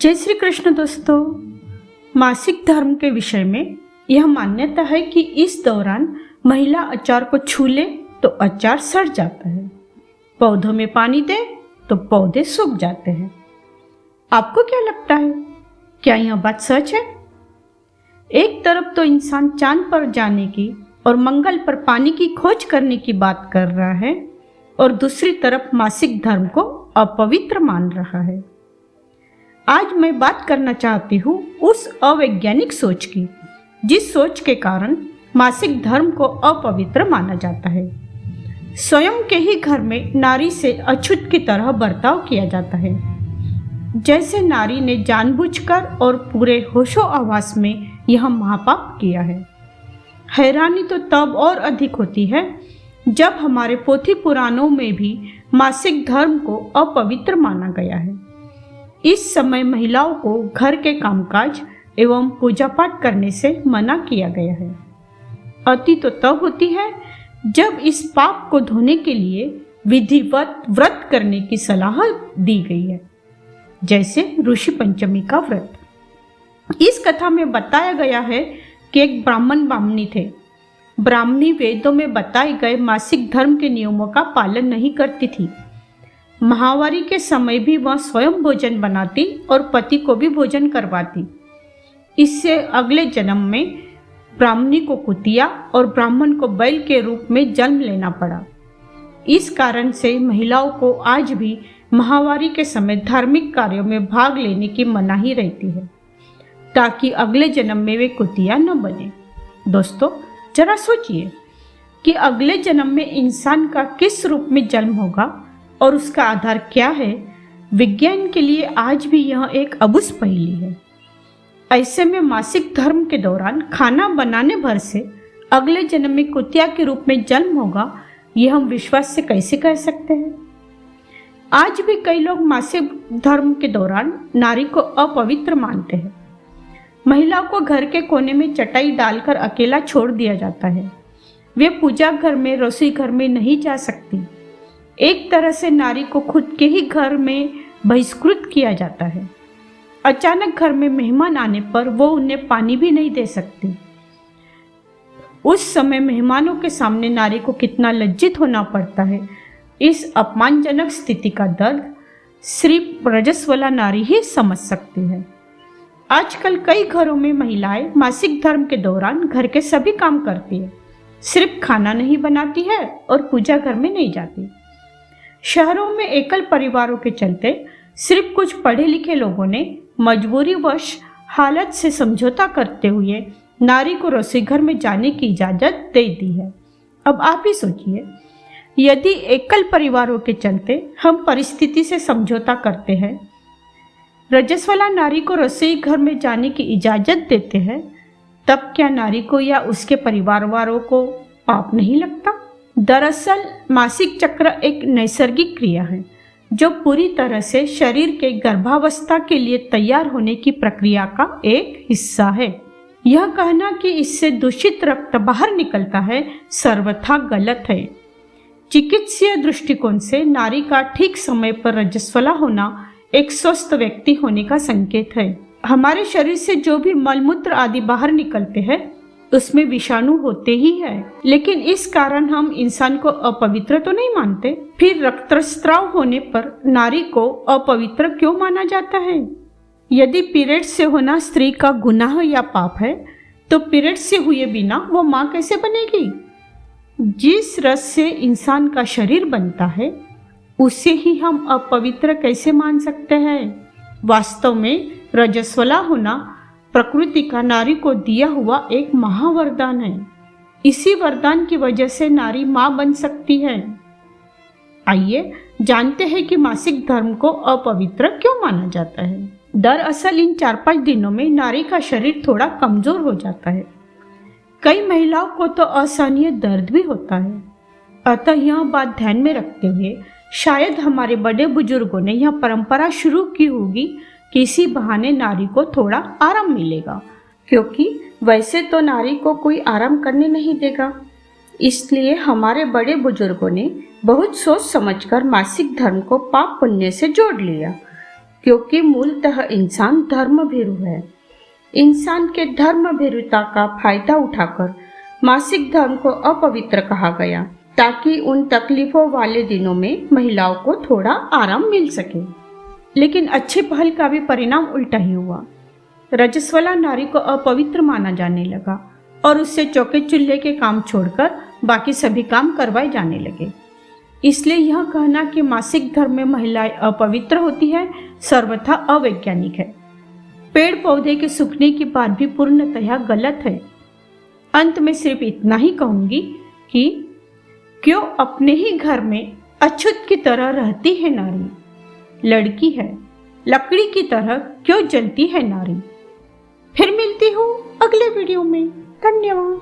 जय श्री कृष्ण दोस्तों। मासिक धर्म के विषय में यह मान्यता है कि इस दौरान महिला अचार को छू ले तो अचार सड़ जाता है, पौधों में पानी दे तो पौधे सूख जाते हैं। आपको क्या लगता है, क्या यह बात सच है? एक तरफ तो इंसान चांद पर जाने की और मंगल पर पानी की खोज करने की बात कर रहा है और दूसरी तरफ मासिक धर्म को अपवित्र मान रहा है। आज मैं बात करना चाहती हूँ उस अवैज्ञानिक सोच की, जिस सोच के कारण मासिक धर्म को अपवित्र माना जाता है। स्वयं के ही घर में नारी से अछूत की तरह बर्ताव किया जाता है, जैसे नारी ने जानबूझकर और पूरे होशो आवास में यह महापाप किया है। हैरानी तो तब और अधिक होती है जब हमारे पोथी पुराणों में भी मासिक धर्म को अपवित्र माना गया है। इस समय महिलाओं को घर के कामकाज एवं पूजा पाठ करने से मना किया गया है। अति तो तब होती है जब इस पाप को धोने के लिए विधिवत व्रत करने की सलाह दी गई है, जैसे ऋषि पंचमी का व्रत। इस कथा में बताया गया है कि एक ब्राह्मण ब्राह्मणी थे। ब्राह्मणी वेदों में बताए गए मासिक धर्म के नियमों का पालन नहीं करती थी। महावारी के समय भी वह स्वयं भोजन बनाती और पति को भी भोजन करवाती। इससे अगले जन्म में ब्राह्मणी को कुतिया और ब्राह्मण को बैल के रूप में जन्म लेना पड़ा। इस कारण से महिलाओं को आज भी महावारी के समय धार्मिक कार्यों में भाग लेने की मनाही रहती है, ताकि अगले जन्म में वे कुतिया न बने। दोस्तों, जरा सोचिए कि अगले जन्म में इंसान का किस रूप में जन्म होगा और उसका आधार क्या है। विज्ञान के लिए आज भी यह एक अबूझ पहेली है। ऐसे में मासिक धर्म के दौरान खाना बनाने भर से अगले जन्म में कुतिया के रूप में जन्म होगा, यह हम विश्वास से कैसे कह सकते हैं? आज भी कई लोग मासिक धर्म के दौरान नारी को अपवित्र मानते हैं। महिलाओं को घर के कोने में चटाई डालकर अकेला छोड़ दिया जाता है। वे पूजा घर में, रसोई घर में नहीं जा सकती। एक तरह से नारी को खुद के ही घर में बहिष्कृत किया जाता है। अचानक घर में मेहमान आने पर वो उन्हें पानी भी नहीं दे सकती। उस समय मेहमानों के सामने नारी को कितना लज्जित होना पड़ता है। इस अपमानजनक स्थिति का दर्द सिर्फ रजस्वला नारी ही समझ सकती है। आजकल कई घरों में महिलाएं मासिक धर्म के दौरान घर के सभी काम करती है, सिर्फ खाना नहीं बनाती है और पूजा घर में नहीं जाती। शहरों में एकल परिवारों के चलते सिर्फ कुछ पढ़े लिखे लोगों ने मजबूरीवश हालत से समझौता करते हुए नारी को रसोई घर में जाने की इजाज़त दे दी है। अब आप ही सोचिए, यदि एकल परिवारों के चलते हम परिस्थिति से समझौता करते हैं, रजस्वला नारी को रसोई घर में जाने की इजाज़त देते हैं, तब क्या नारी को या उसके परिवार वालों को पाप नहीं लगता? दरअसल मासिक चक्र एक नैसर्गिक क्रिया है जो पूरी तरह से शरीर के गर्भावस्था के लिए तैयार होने की प्रक्रिया का एक हिस्सा है। यह कहना कि इससे दूषित रक्त बाहर निकलता है सर्वथा गलत है। चिकित्सीय दृष्टिकोण से नारी का ठीक समय पर रजस्वला होना एक स्वस्थ व्यक्ति होने का संकेत है। हमारे शरीर से जो भी मलमूत्र आदि बाहर निकलते हैं उसमें विषाणु होते ही है, लेकिन इस कारण हम इंसान को अपवित्र तो नहीं मानते। फिर रक्तस्राव होने पर नारी को अपवित्र क्यों माना जाता है? यदि पीरियड से होना स्त्री का गुनाह या पाप है, तो पीरियड से हुए बिना वो माँ कैसे बनेगी? जिस रस से इंसान का शरीर बनता है उसे ही हम अपवित्र कैसे मान सकते हैं? वास्तव में रजस्वला होना प्रकृति का नारी को दिया हुआ एक महावरदान है। इसी वरदान की वजह से नारी माँ बन सकती है। आइए जानते हैं कि मासिक धर्म को अपवित्र क्यों माना जाता है। दरअसल इन 4-5 दिनों में नारी का शरीर थोड़ा कमजोर हो जाता है। कई महिलाओं को तो असहनीय दर्द भी होता है। अतः यह बात ध्यान में रखते हुए शायद हमारे बड़े बुजुर्गों ने यह परंपरा शुरू की होगी कि इसी बहाने नारी को थोड़ा आराम मिलेगा, क्योंकि वैसे तो नारी को कोई आराम करने नहीं देगा। इसलिए हमारे बड़े बुजुर्गों ने बहुत सोच समझकर मासिक धर्म को पाप पुण्य से जोड़ लिया। क्योंकि मूलतः इंसान धर्म भीरु है। इंसान के धर्म भीरुता का फायदा उठाकर मासिक धर्म को अपवित्र कहा गया, ताकि उन तकलीफों वाले दिनों में महिलाओं को थोड़ा आराम मिल सके। लेकिन अच्छी पहल का भी परिणाम उल्टा ही हुआ। रजस्वला नारी को अपवित्र माना जाने लगा और उससे चौके चूल्हे के काम छोड़कर बाकी सभी काम करवाए जाने लगे। इसलिए यह कहना कि मासिक धर्म में महिलाएं अपवित्र होती है सर्वथा अवैज्ञानिक है। पेड़ पौधे के सूखने की बात भी पूर्णतः गलत है। अंत में सिर्फ इतना ही कहूंगी कि क्यों अपने ही घर में अछूत की तरह रहती है नारी, लड़की है लकड़ी की तरह क्यों जलती है नारी। फिर मिलती हूँ अगले वीडियो में। धन्यवाद।